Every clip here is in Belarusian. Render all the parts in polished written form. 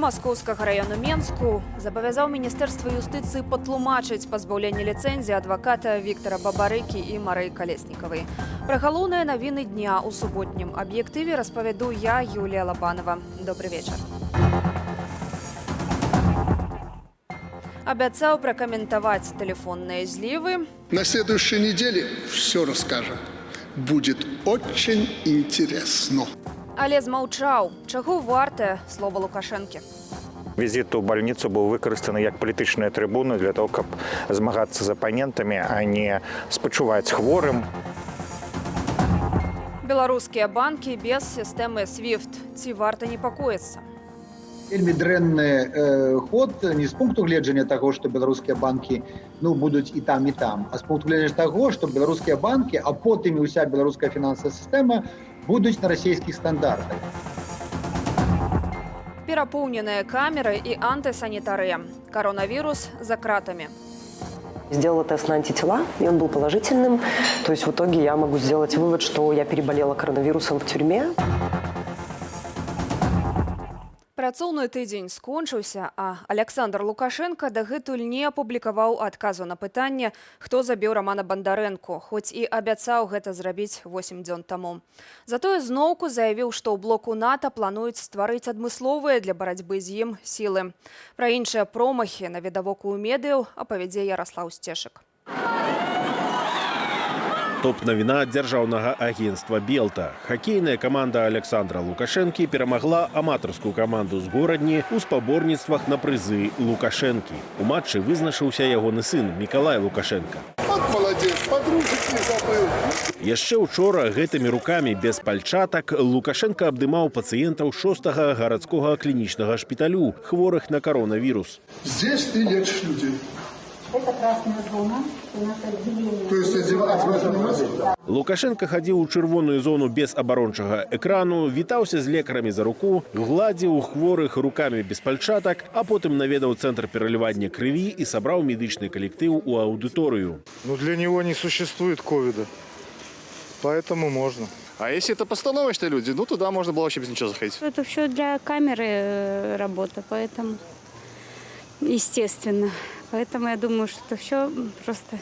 Маскоўскага району Менску забавязаў Міністэрства юстыцыі патлумачыць пазбаўленне ліцэнзіі адваката Віктара Бабарыкі і Марыі Калеснікавай. Пра галоўныя навіны дня ў суботнім аб'ектыве распавяду я, Юлія Лабанова. Добрый вечар. Обещал прокомментовать телефонные зливы. На следующей неделе все расскажем. Будет очень интересно. Але змаўчаў, чаго варте слово Лукашэнкі. Визит у больницу был выкарыстаны як палітычная трибуна для того, каб змагацца з апанентамі, а не спачуваць хворым. Беларускія банки без сістэмы SWIFT. Ці варта непакоіцца? Вельмі дрэнны ход не з пункту гледжання таго, што беларускія банкі будуць і там, а з пункту гледжання таго, што беларускія банкі, а потым і ўся беларуская фінансавая сістэма будуць на расійскіх стандартах. Перапоўненыя камеры і антисанітарыя. Коронавирус за кратами. Сделала тест на антитела, и он был положительным. То есть в итоге я могу сделать вывод, что я переболела коронавирусом в тюрьме. Працоўны тыдзень скончыўся, а Александр Лукашенко дагэтуль не апублікаваў адказу на пытанне, хто забіў Романа Бандарэнку, хоць і абяцаў гэта зрабіць 8 дзён таму. Затое зноўку заявіў, што ў блоку НАТО плануюць стварыць адмысловыя для барацьбы з ім сілы. Пра іншыя промахі на відавоку ў медыяў апавядзе Ярослаў Сцешык. Топ-навіна дзяржаўнага агентства «Белта». Хакейная каманда Александра Лукашэнкі перамагла аматарскую каманду з горадні ў спаборніцтвах на прызы Лукашэнкі. У матчы вызначыўся ягоны сын Мікалай Лукашенко. Вот молодец, подружек не забыл. Яшчэ учора гэтымі рукамі без пальчатак Лукашенко абдымаў пацыентаў 6-го гарадскога клінічнага шпіталю, хворых на коронавірус. Здесь ты лечишь людей. Это красная зона. То есть Лукашенко хадзіў у чырвоную зону без абарончага экрану, вітаўся з лекарамі за руку, гладзіў хворых рукамі без пальчатак, а потым наведаў цэнтр пералівання крыві і сабраў медычны калектыў у аўдыторыю. Для него не существует ковида, поэтому можно. А если это постановочные люди, туда можно было вообще без ничего заходить. Это все для камеры работа, поэтому естественно. Поэтому я думаю, что это все просто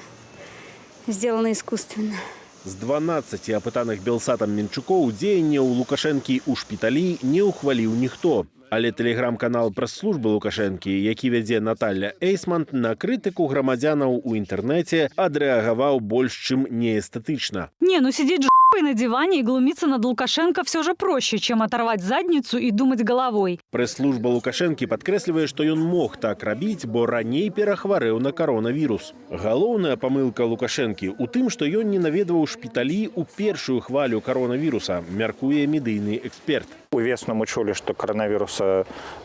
сделано искусственно. З 12 апытаных Белсатам Менчукоў дзеянне ў Лукашэнкі ў шпіталі не ўхваліў ніхто. Але тэлеграм-канал прэс-службы Лукашэнкі, які вядзе Наталля Эйсман, на крытыку грамадзянаў у інтэрнэце адрэагаваў больш чым неэстэтычна. Сидеть ж***й на диване и глумиться над Лукашенко все же проще, чем оторвать задницу и думать головой. Прэс-служба Лукашэнкі падкрэслівае, што ён мог так рабіць, бо раней перахварэў на коронавірус. Галоўная памылка Лукашэнкі ў тым, што ён не наведваў шпіталі ў першую хвалю коронавіруса, мяркуе медыйны эксперт. Увесну мы чулі, што коронавірус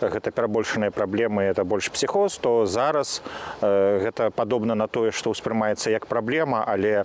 гэта перабольшаныя праблемы, это больш псіхоз, то зараз гэта падобна на тое, што ўспрымаецца як праблема, але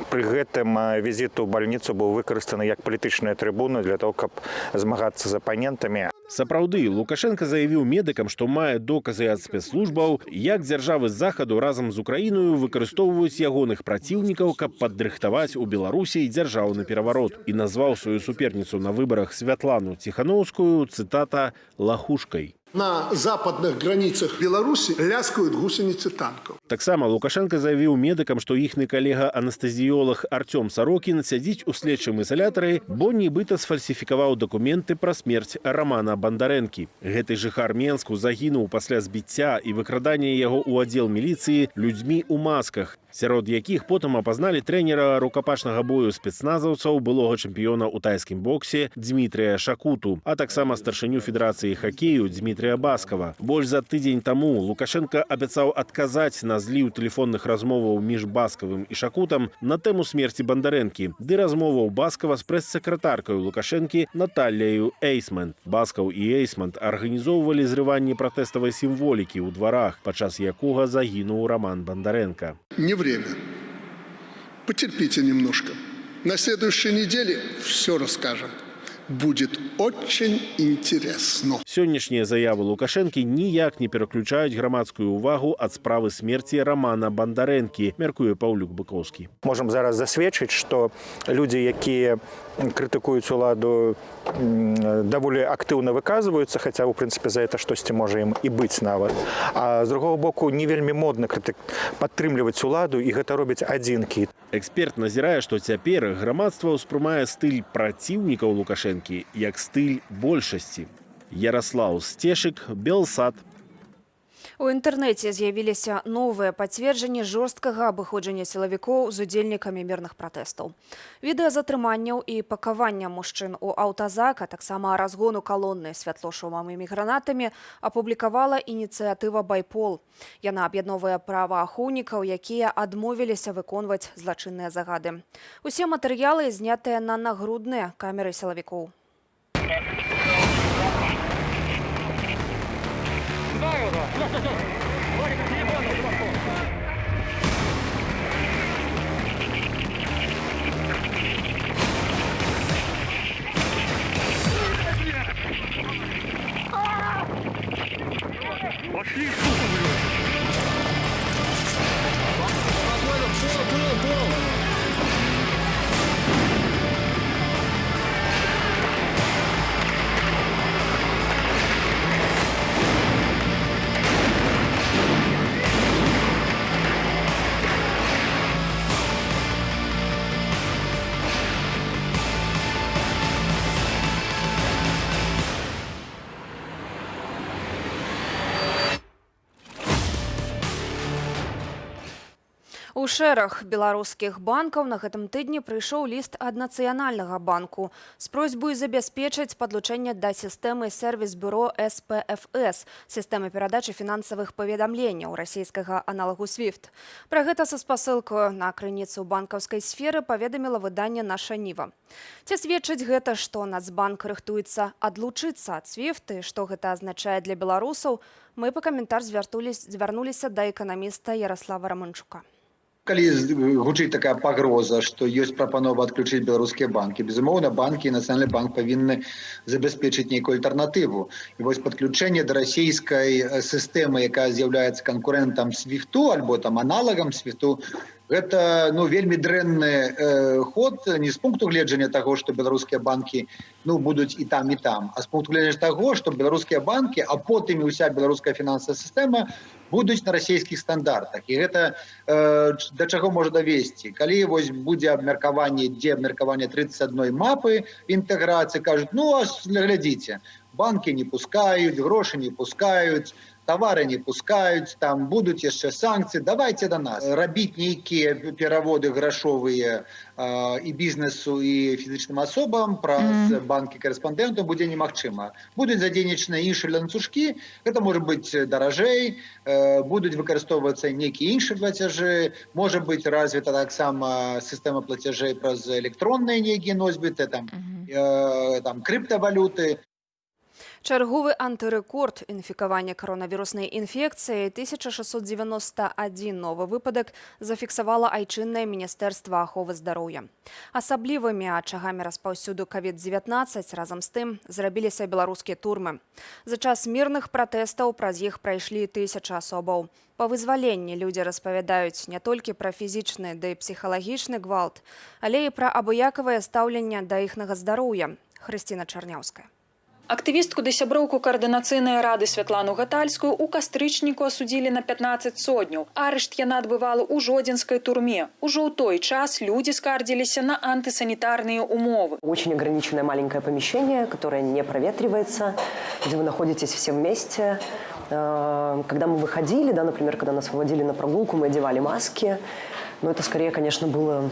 пры гэтым візіт у больніцу быў выкарыстаны як палітычная трибуна для того, каб змагацца з апанентамі. Сапраўды, Лукашенко заявіў медыкам, што мае доказы ад спецслужбаў, як дзяржавы з захаду разам з Украінаю выкарыстоўваюць ягоных праціўнікаў, каб падрыхтаваць у Беларусі дзяржаўны пераварот. І назваў сваю суперніцу на выбарах Святлану Ціхановскую, цытата, «лахушкай». На западных границах Беларуси ляскают гусеницы танков. Таксама Лукашенко заявіў медыкам, што іхны калега-анестэзіёлаг Артём Сарокін сядзіць у следчым ізалятары, бо нібыта сфальсіфікаваў дакументы пра смерць Романа Бандарэнкі. Гэты жыхар Менску загінуў пасля збіцця і выкрадання яго ў аддзел міліцыі людзьмі ў масках, сярод якіх потым апазналі трэнера рукапашнага бою спецназаўцаў, былога чэмпіёна ў тайскім боксе Дмітрыя Шакуту, а таксама старшыню Федэрацыі хакею Дмітрія Баскова. Больш за тыдзень таму Лукашенко абяцаў адказаць на зліў тэлефонных размоваў між Баскавым і Шакутам на тэму смерці Бандарэнкі, ды размоваў Баскава з прэс-сакратаркаю Лукашэнкі Наталляю Эйсман. Баскаў і Эйсман арганізоўвалі зрыванне пратэставай сімволікі ў дварах, падчас якога загінуў Роман Бандарэнка. Не время. Потерпите немножко. На следующей неделе все расскажем. будет очень интересно. Сённяшнія заявы Лукашэнкі ніяк не пераключаюць грамадскую увагу ад справы смерці Рамана Бандарэнкі, мяркуе Паўлюк Быкоўскі. Можам зараз засведчыць, што людзі, якія крытыкуюць уладу, даволі актыўна выказваюцца, хаця, у прынцыпе, за гэта штосьці можа ім і быць нават. А з другого боку, не вельмі модна падтрымліваць уладу, і гэта робяць адзінкі. Эксперт назірае, што цяпер грамадства ўспрымае стыль праціўнікаў Лукашэнкі як стыль большасці. Ярослаў Сцешык, Белсат. У інтэрнэце з'явіліся новыя пацверджанні жорсткага абыходжання сілавікоў з удзельнікамі мірных пратэстаў. Відэа затрыманняў і пакавання мужчын у аўтазак, а таксама разгону калоны святлошумавымі гранатамі апублікавала ініцыятыва «Байпол». Яна аб'ядноўвае праваахоўнікаў, якія адмовіліся выконваць злачынныя загады. Усе матэрыялы знятыя на нагрудныя камеры сілавікоў. У шэраг беларускіх банкаў на гэтым тыдні прыйшоў ліст ад Нацыянальнага банку з просьбай забяспечыць падлучэнне да сістэмы сервіс-бюро СПФС, сістэмы перадачы фінансавых паведамленняў расійскага аналагу SWIFT. Пра гэта са спасылкаю на крыніцу банкаўскай сферы паведаміла выданне «Наша Ніва». Ці сведчыць гэта, што Нацбанк рыхтуецца адлучыцца ад SWIFT і што гэта азначае для беларусаў, мы па каментар звярнуліся да эканаміста Ярослава Романчука. Калі гучыць такая пагроза, што ёсць прапанова адключыць беларускія банкі, безумоўна, банкі і Нацыянальны банк павінны забяспечыць нейкую альтэрнатыву. І вось падключэнне да расійскай сістэмы, якая з'яўляецца канкурэнтам SWIFT альбо там аналагам SWIFT, гэта вельмі дрэнны ход не з пункту гледжання таго, што беларускія банкі будуць і там, а з пункту гледжання таго, што беларускія банкі, а потым і ўся беларуская фінансавая сістэма будуць на расійскіх стандартах. І гэта да чаго можа давесці. Калі вось будзе абмеркаванне, дзе абмеркаванне 31 мапы інтэграцыі, кажуць, глядзіце, банкі не пускаюць, грошы не пускаюць, тавары не пускаюць, там будуць яшчэ санкцыі, давайте да нас. Рабіць нейкія пераводы грашовыя і бізнесу, і фізічным асобам праз банкі корэспандэнтаў будзе немагчыма. Будуць задзейнічаны іншыя ланцужкі, гэта можа быць даражэй, будуць выкарыстоўвацца нейкія іншыя плацяжы, можа быць развіта таксама сістэма плацяжэй праз электронныя нейкія носьбіты, там крыптавалюты. Чарговы антырэкорд інфікавання каронавіруснай інфекцыяй 1691 новы выпадак зафіксавала айчыннае Міністэрства аховы здароўя. Асаблівымі ачагамі распаўсюду COVID-19 разам з тым зрабіліся беларускія турмы. За час мірных пратэстаў праз іх прайшлі 1000 асобаў. Па вызваленні людзі распавядаюць не толькі пра фізічны, да і псіхалагічны гвалт, але і пра абыякавае стаўленне да іхнага здароўя. Хрысціна Чарняўская. Актывістку ды сяброўку каардынацыйнай рады Святлану Гатальскую ў кастрычніку асудзілі на 15 сотняў. Арышт яна адбывала ў жодзінскай турме. Ужо ў той час людзі скардзіліся на антысанітарныя умовы. Очень ограниченное маленькое помещение, которое не проветривается, где вы находитесь все вместе. Когда мы выходили, например, когда нас выводили на прогулку, мы одевали маски. Но это скорее, конечно, было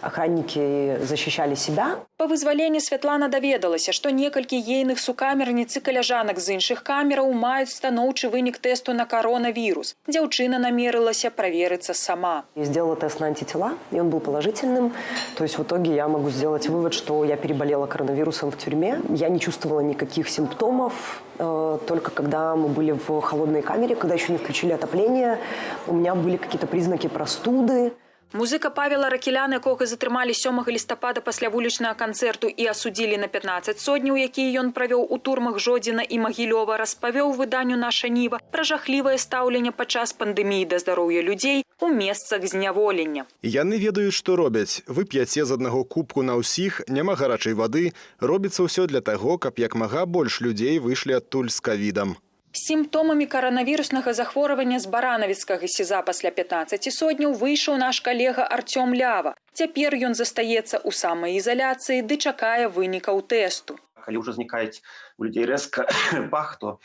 охранники защищали себя. Па вызваленні Святлана даведалася, што некалькі ейных сукамерніц і каляжанак з іншых камераў маюць станоўчы вынік тэсту на коронавірус. Дзяўчына намерылася праверыцца сама. Я сделала тест на антитела, и он был положительным. То есть в итоге я могу сделать вывод, что я переболела коронавирусом в тюрьме. Я не чувствовала никаких симптомов. Только когда мы были в холодной камере, когда еще не включили отопление, у меня были какие-то признаки простуды. Музыка Павела Ракеляна, якога затрымалі 7 лістапада пасля вулічнага канцэрту і асудзілі на 15 сотняў, якія ён правёў у турмах Жодзіна і Магілёва, распавёў выданню «Наша Ніва» пра жахлівае стаўленне падчас пандэміі да здароўя людзей у месцах зняволення. Яны ведаюць, што робяць. Вы п'яце з аднаго кубку на ўсіх, няма гарачай вады. Робіцца ўсё для таго, каб як мага больш людзей выйшлі адтуль з ковідам. З сімптомамі каранавіруснага захворвання з баранавіцкага СІЗА пасля 15 сотняў выйшаў наш калега Артём Лява. Цяпер ён застаецца ў самаізаляцыі ды чакае вынікаў тэсту. Калі ўжо знікаюць у людзей рэзка пах, то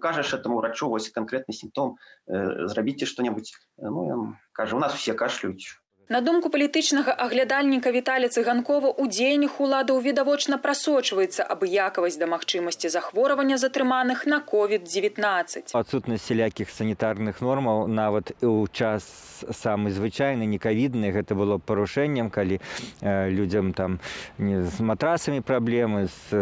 кажаш этому врачу, вось канкрэтны сімптом, зрабіце што-небудзь. Ён кажа, у нас усе кашляюць. На думку палітычнага аглядальніка Віталія Цыганкова, у дзеяннях уладаў відавочна прасочваецца абыякавасць да магчымасці захворвання затрыманых на COVID-19. Адсутнасць сялякіх санітарных нормаў, нават у час самы звычайны, не ковідны, гэта было парушэннем, калі людзям там з матрасамі праблемы, з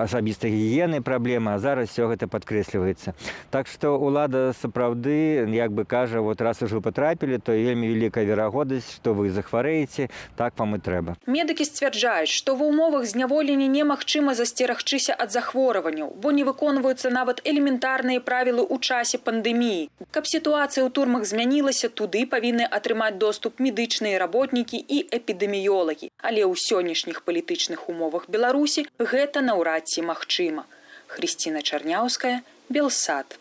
асабістай гігіенай праблемы, а зараз все гэта падкрэсліваецца. Так што улада сапраўды, як бы кажа, вот раз ужо патрапілі, то вельмі вялікая верагоднасць, што вы захварэеце, так вам і трэба. Медыкі сцвярджаюць, што ва ўмовах зняволення немагчыма засцерагчыся ад захворванняў, бо не выконваюцца нават элементарныя правілы ў часе пандэміі. Каб сітуацыя ў турмах змянілася, туды павінны атрымаць доступ медычныя работнікі і эпідэміёлагі. Але ў сённяшніх палітычных умовах Беларусі гэта наўрад ці магчыма. Хрысціна Чарняўская, Белсат.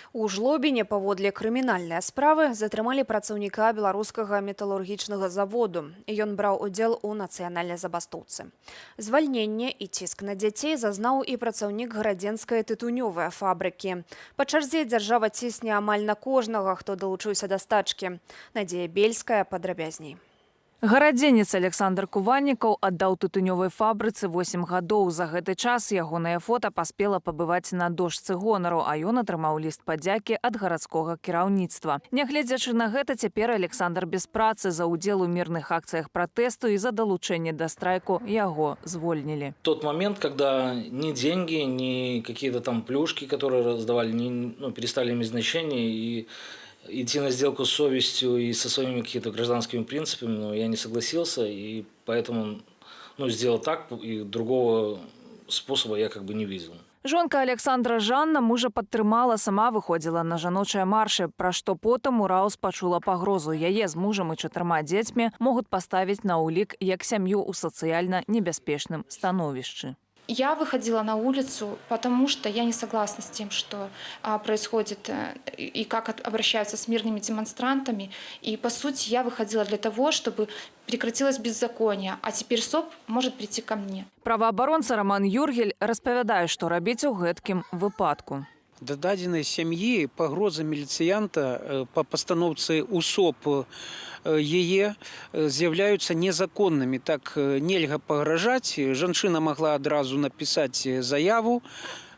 У Жлобіне паводле крымінальнай справы затрымалі працаўніка беларускага металургічнага заводу. Ён браў удзел у нацыянальнай забастоўцы. Звальненне і ціск на дзяцей зазнаў і працаўнік гарадзенскай тытунёвай фабрыкі. Па чарзе дзяржава цісне амаль на кожнага, хто далучыўся да стачкі. Надзея Бельская падрабязней. Гарадзенец Александр Куваннікаў аддаў тытунёвай фабрыцы 8 гадоў. За гэты час ягонае фота паспела пабываць на дошцы гонару, а ён атрымаў ліст падзякі ад гарадскога кіраўніцтва. Нягледзячы на гэта, цяпер Александр без працы. За ўдзел у мірных акцыях пратэсту і за далучэнне да страйку яго звольнілі. Тот момент, когда ни деньги, ни какие-то там плюшки, которые раздавали, перестали иметь значение, и идти на сделку с совестью и со своими какими-то гражданскими принципами, но я не согласился, и поэтому сделал так, и другого способа я как бы не видел. Жонка Александра Жанна мужа падтрымала, сама выходзіла на жаночыя маршы, пра што потым у Раус пачула пагрозу. Яе з мужам і 4 дзецьмі могуць паставіць на ўлік як сям'ю ў сацыяльна небяспечным становішчы. Я выходила на улицу, потому что я не согласна с тем, что происходит и как обращаются с мирными демонстрантами. И, по сути, я выходила для того, чтобы прекратилось беззаконие, а теперь СОП может прийти ко мне. Праваабаронца Роман Юргель распавядае, што рабіць у гэткім выпадку. Да дадзенай сям'і пагроза міліцыянта па пастаноўцы ў СОП яе з'яўляюцца незаконнымі. Так нельга пагражаць. Жанчына магла адразу напісаць заяву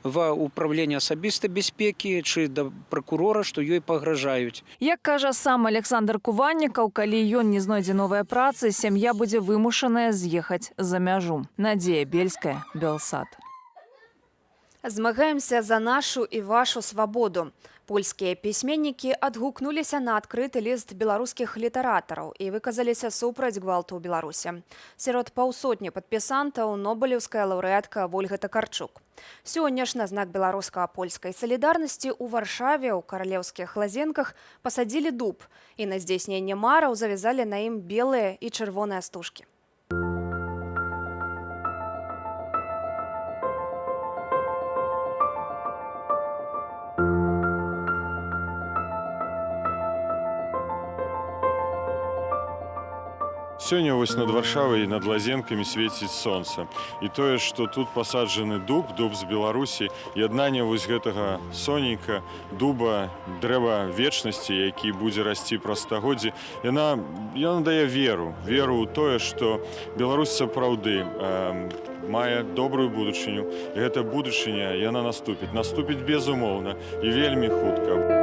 ва ўправленне асабістай бяспекі ці да пракурора, што ёй пагражаюць. Як кажа сам Александр Куваннікаў, калі ён не знойдзе новай працы, сям'я будзе вымушаная з'ехаць за мяжу. Надзея Бельская, Белсат. Змагаемся за нашу і вашу свабоду. Польскія пісьменнікі адгукнуліся на адкрыты ліст беларускіх літаратараў і выказаліся супраць гвалту ў Беларусі. Сярод паўсотні падпісантаў нобелеўская лаўрэатка Вольга Такарчук. Сёння ж на знак беларуска-польскай салідарнасці ў Варшаве ў каралеўскіх лазенках пасадзілі дуб і на здзейсненне мараў завязалі на ім белыя і чырвоныя стужкі. Сёння вось над Варшавай і над лазенкамі свеціць сонца. І тое, што тут пасаджаны дуб з Беларусі, яднанне вось гэтага сонейка, дуба, дрэва вечнасці, які будзе расці праз стагоддзі, яна дае веру ў тое, што Беларусь сапраўды мае добрую будучыню. І гэта будучыня, яна наступіць безумоўна і вельмі хутка.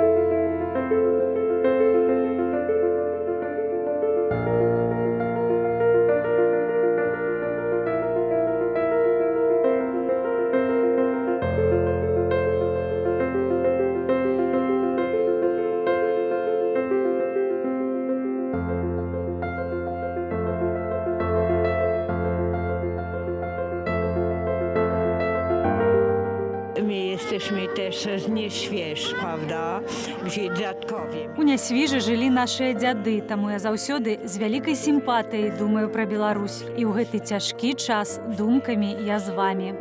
jesteśmy też nie śwież, prawda? Gdzie dziadkowie. У нясвіжы жылі нашыя дзяды, таму я заўсёды з вялікай сімпатыяй думаю пра Беларусь. І ў гэты цяжкі час думкамі я з вамі.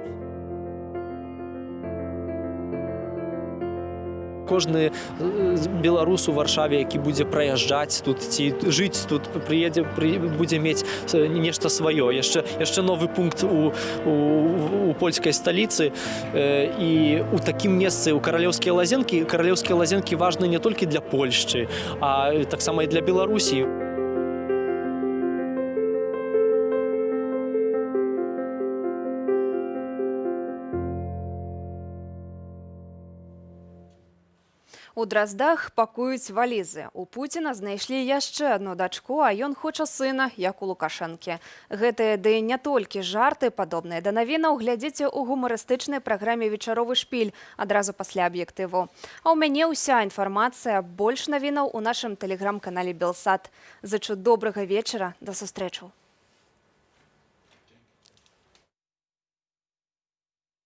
Кожны беларус у Варшаве, які будзе праязджаць тут ці жыць тут, будзе мець нешта сваё. Яшчэ новы пункт у польскай сталіцы. І у такім месцы у каралеўскія лазенкі важны не толькі для Польшчы, а таксама і для Беларусі. У Дроздах пакуюць валізы. У Пуціна знайшлі яшчэ адну дачку, а ён хоча сына, як у Лукашэнкі. Гэтыя, ды не толькі жарты, падобныя да навінаў, глядзіце ў гумарыстычнай праграме «Вечаровы шпіль» адразу пасля аб'ектыву. А ў мяне ўся інфармацыя, больш навінаў у нашым тэлеграм-канале «Белсат». Зычу добрага вечара, да сустрэчаў.